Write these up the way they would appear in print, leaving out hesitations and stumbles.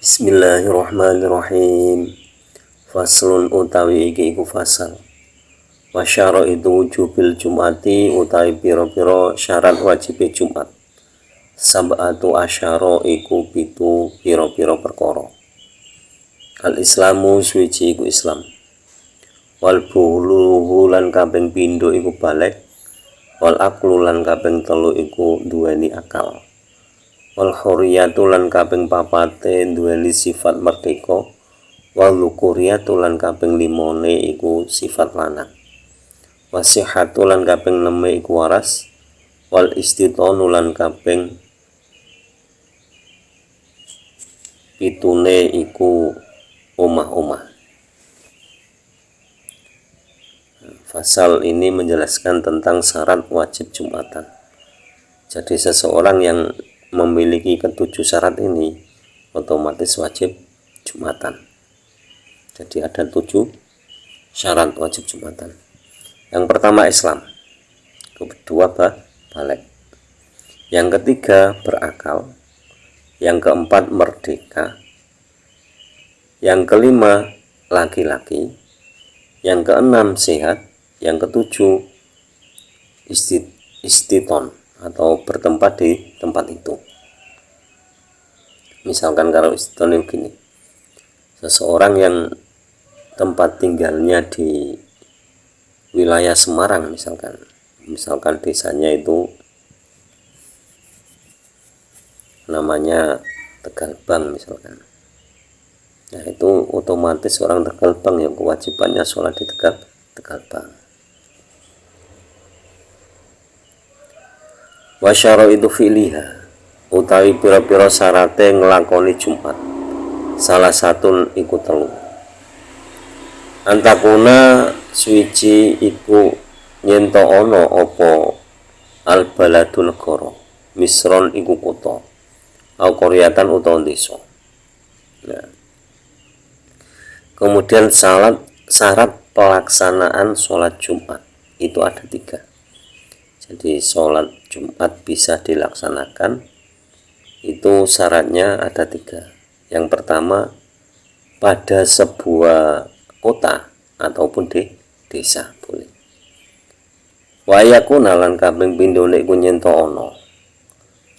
Bismillahirrahmanirrahim. Faslun utawi iki iku fasal. Wasyara itu wujubil jum'ati utawi pira-pira syarat wajibe Jumat. Sab'atu asyara iku pitu pira-pira perkara. Al-Islamu suwiji iku Islam. Wal bulughu lan kaping pindho iku balik. Wal aqlu lan kaping telu iku duweni akal. Wal hurriyatu lan kaping papate duweni sifat merdeka. Wal lukuriyatu lan kaping limone iku sifat lanang. Wasihatu lan kaping 6 iku waras. Wal istitonu lan kaping pitune iku omah-omah. Pasal ini menjelaskan tentang syarat wajib Jumatan. Jadi seseorang yang memiliki ketujuh syarat ini otomatis wajib Jumatan. Jadi ada 7 syarat wajib Jumatan. Yang pertama Islam, kedua balik, yang ketiga berakal, yang keempat merdeka, yang kelima laki-laki, yang keenam sehat, yang ketujuh istiton atau bertempat di tempat itu. Misalkan kalau istiton itu gini, seseorang yang tempat tinggalnya di wilayah Semarang misalkan desanya itu namanya Tegalbang misalkan. Nah itu otomatis orang Tegalbang yang kewajibannya sholat di Tegalbang. Wasyara itu fi'liha utawi pira-pira syarate nglakoni Jumat. Salah satu iku telu. Antakuna suwiji iku nyento ana apa al baladu negara, misron iku kutha, au qaryatan utawa desa. Nah. Kemudian syarat pelaksanaan sholat Jumat itu ada 3. Jadi sholat Jumat bisa dilaksanakan itu syaratnya ada 3. Yang pertama pada sebuah kota ataupun di desa boleh. Wayakuna lan kaping pindho nek ku nyento ana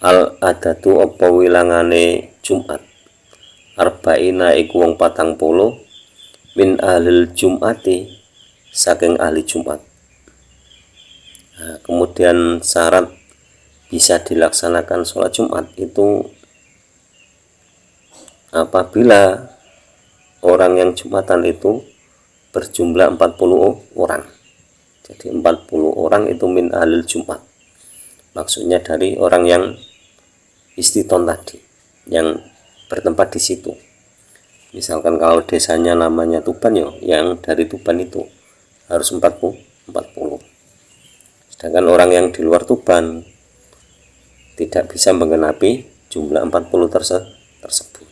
al adatu apa wilangane Jumat. Arba'ina iku wong 40 min ahlil Jum'ati saking ahli Jumat. Nah, kemudian syarat bisa dilaksanakan sholat Jumat itu apabila orang yang Jumatan itu berjumlah 40 orang. Jadi 40 orang itu min ahlil Jumat. Maksudnya dari orang yang istiton tadi, yang bertempat di situ. Misalkan kalau desanya namanya Tuban ya, yang dari Tuban itu harus 40. Sedangkan orang yang di luar Tuban tidak bisa menggenapi jumlah 40 tersebut.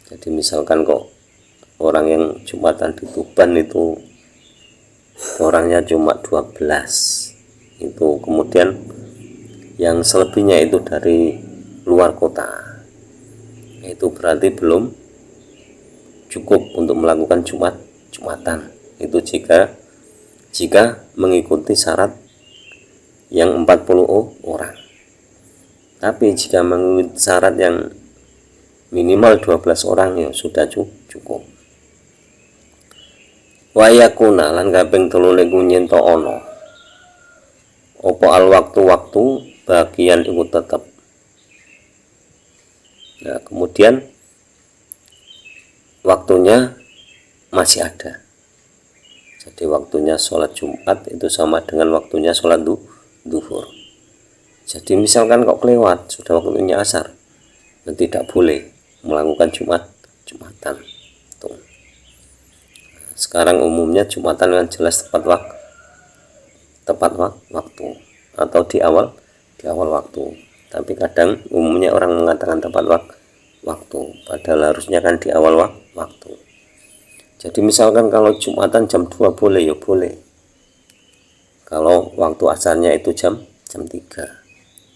Jadi misalkan kok orang yang Jumatan di Tuban itu orangnya cuma 12, itu kemudian yang selebihnya itu dari luar kota, itu berarti belum cukup untuk melakukan Jumatan. Itu jika mengikuti syarat yang 40 orang. Tapi jika mengikuti syarat yang minimal 12 orang ya sudah cukup. Wayakuna lan kaping 3 niku nyento ana apa al waktu bagian iku tetep. Nah, kemudian waktunya masih ada. Jadi waktunya sholat Jumat itu sama dengan waktunya sholat duhur. Jadi misalkan kok kelewat sudah waktunya asar, tidak boleh melakukan Jumatan. Tuh. Sekarang umumnya Jumatan kan jelas tepat waktu atau di awal waktu. Tapi kadang umumnya orang mengatakan tepat waktu, padahal harusnya kan di awal waktu. Jadi misalkan kalau Jumatan jam 2 boleh ya boleh. Kalau waktu asarnya itu jam 3,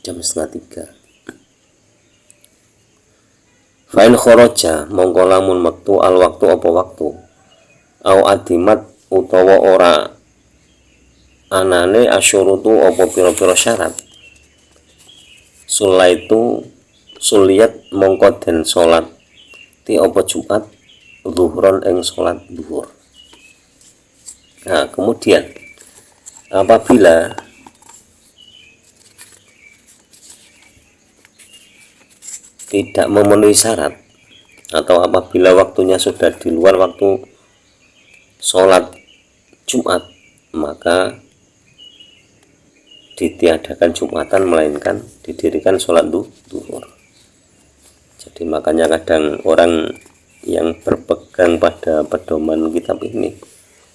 jam setengah 3. Fa'in kharaja mongko lamun metu al waktu apa waktu, au adimat utawa ora anane asyurutu apa pira-pira syarat, sulaitu suliat mongko den salat ti apa Jumat zuhron ing salat zuhur. Nah, kemudian apabila tidak memenuhi syarat atau apabila waktunya sudah di luar waktu sholat Jumat, maka ditiadakan Jumatan melainkan didirikan sholat zuhur. Jadi makanya kadang orang yang berpegang pada pedoman kitab ini,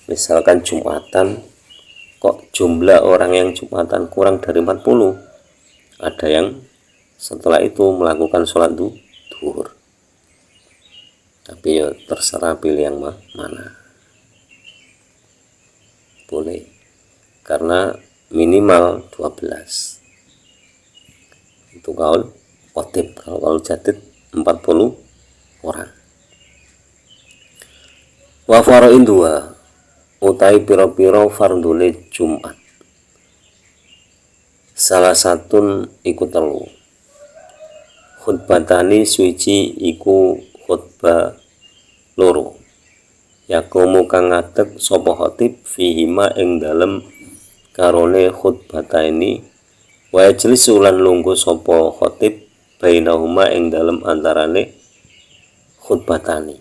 misalkan Jumatan kok jumlah orang yang Jumatan kurang dari 40, ada yang setelah itu melakukan sholat zuhur. Tapi ya terserah pilih yang mana, boleh, karena minimal 12 itu kaul khotib. Kalau kaul jadid 40 orang. Wa farain dua utai piro-piro fardule Jumat, salah satun iku telu, khutbatani suci iku khutbah loro, yakumu kang ngadeg sapa khatib fihima ing dalem karone khutbatani, wa yajlis lan lungguh sapa khatib bainahuma ing dalem antarane khutbatani.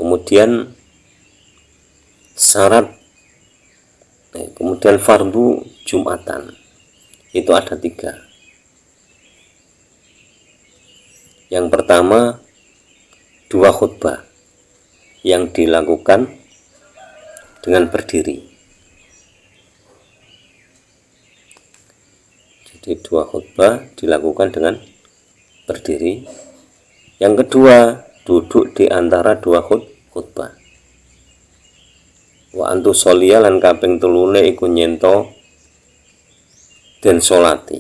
Kemudian syarat kemudian fardu Jumatan itu ada 3. Yang pertama 2 khutbah yang dilakukan dengan berdiri. Jadi 2 khutbah dilakukan dengan berdiri. Yang kedua duduk di antara 2 khutbah. Wa antu sholia lan kaping telune iku nyento den solati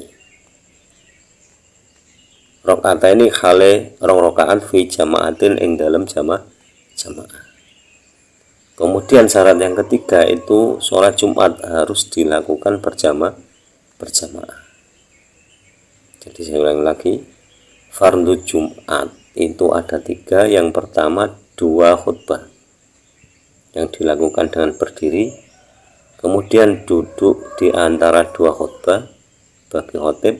rokaat ini khale rong rokaat fi jamaatin ing dalam jamaah. Kemudian syarat yang ketiga itu sholat Jumat harus dilakukan berjamaah. Jadi saya ulang lagi, fardu Jumat itu ada 3. Yang pertama 2 khutbah yang dilakukan dengan berdiri, kemudian duduk di antara 2 khutbah bagi khotib.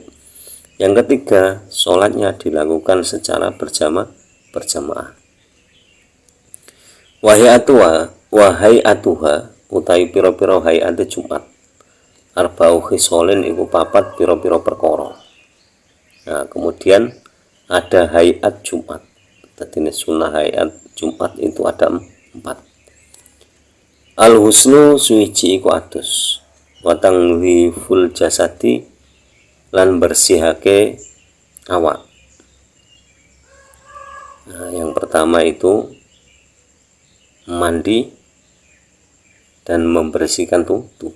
Yang ketiga, sholatnya dilakukan secara berjamaah. Wahai atuha utai piro-piro hayate Jumat, arba'u khisolin iku 4 piro-piro perkara. Nah, kemudian ada hayat Jumat. Tadi sunnah hayat Jumat itu ada 4. Al-husnu suici iku adus, watang full jasadi lan bersihake awak. Nah, yang pertama itu mandi dan membersihkan tubuh.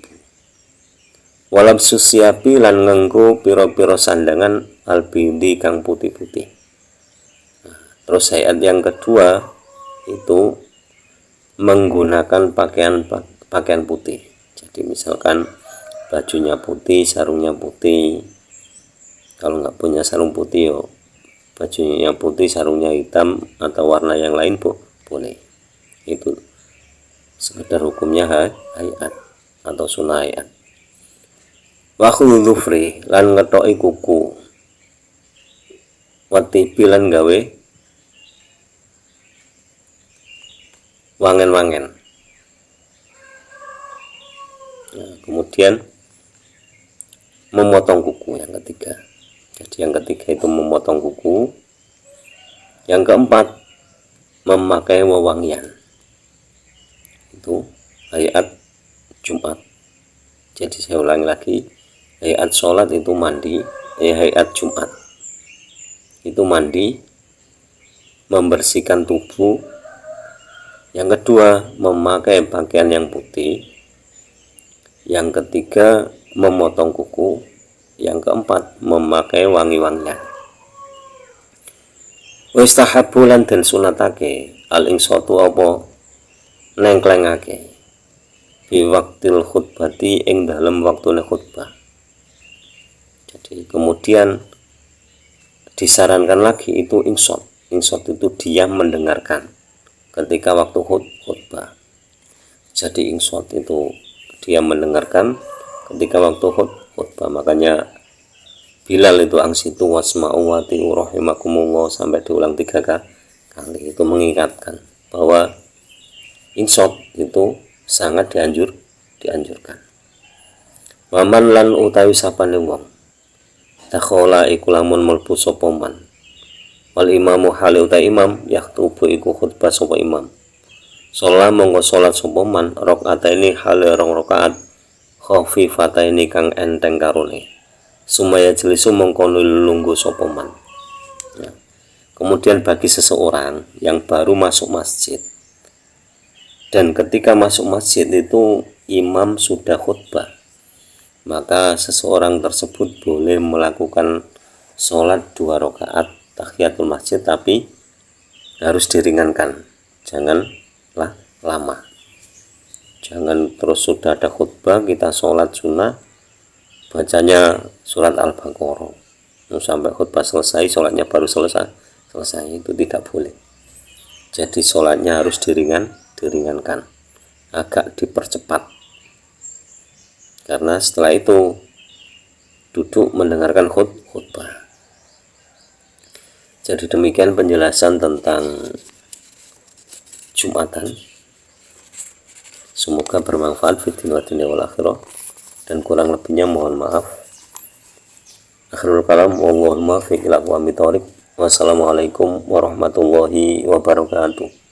Walam susiapi lan nganggo piro-piro sandangan albindi kang putih-putih. Nah, terus ayat yang kedua itu menggunakan pakaian putih. Jadi misalkan bajunya putih, sarungnya putih. Kalau nggak punya sarung putih, yo bajunya putih, sarungnya hitam atau warna yang lain boleh. Itu sekedar hukumnya hayat atau sunnah hayat. Wa khudhufri lan ngetoki kuku, watibi lan gawe wangen-wangen. Nah, kemudian memotong kuku yang ketiga. Jadi yang ketiga itu memotong kuku. Yang keempat memakai wewangian. Itu hayat Jumat. Jadi saya ulangi lagi, hayat sholat itu mandi, hayat Jumat itu mandi, membersihkan tubuh. Yang kedua memakai pakaian yang putih. Yang ketiga memotong kuku. Yang keempat, memakai wangi-wangian. Wa istahabbu lan den sunatake al-insatu apa nengklengake bi waktil khutbati ing dalem waktune khutbah. Jadi kemudian disarankan lagi itu insot. Insot itu diam mendengarkan ketika waktu khutbah. Jadi insot itu diam mendengarkan ketika waktu khutbah. Makanya Bilal itu angsitu wasma'u wa ti'u rahimakumullah sampai diulang 3 kali. Itu mengingatkan bahwa insot itu sangat dianjurkan. Waman lan utawi sapane wong takhola iku lamun mlebu sapa man wal imamu hale uta imam yaktubu iku khutbah sapa imam sholat monggo sholat sapa man rakaataini hale 2 rakaat khafifataini kang enteng karone sumaya jelisu mongko lungguh sapa man. Kemudian bagi seseorang yang baru masuk masjid dan ketika masuk masjid itu imam sudah khutbah, maka seseorang tersebut boleh melakukan sholat 2 rakaat tahiyatul masjid, tapi harus diringankan, janganlah lama. Jangan terus sudah ada khutbah kita sholat sunnah bacanya surat Al-Baqarah sampai khutbah selesai, sholatnya baru selesai, itu tidak boleh. Jadi sholatnya harus diringankan, agak dipercepat, karena setelah itu duduk mendengarkan khutbah. Jadi demikian penjelasan tentang Jumatan. Semoga bermanfaat fid dunya wal akhirah, dan kurang lebihnya mohon maaf. Akhirul kalam wallahul muwaffiq ila aqwamit thoriq. Wassalamualaikum warahmatullahi wabarakatuh.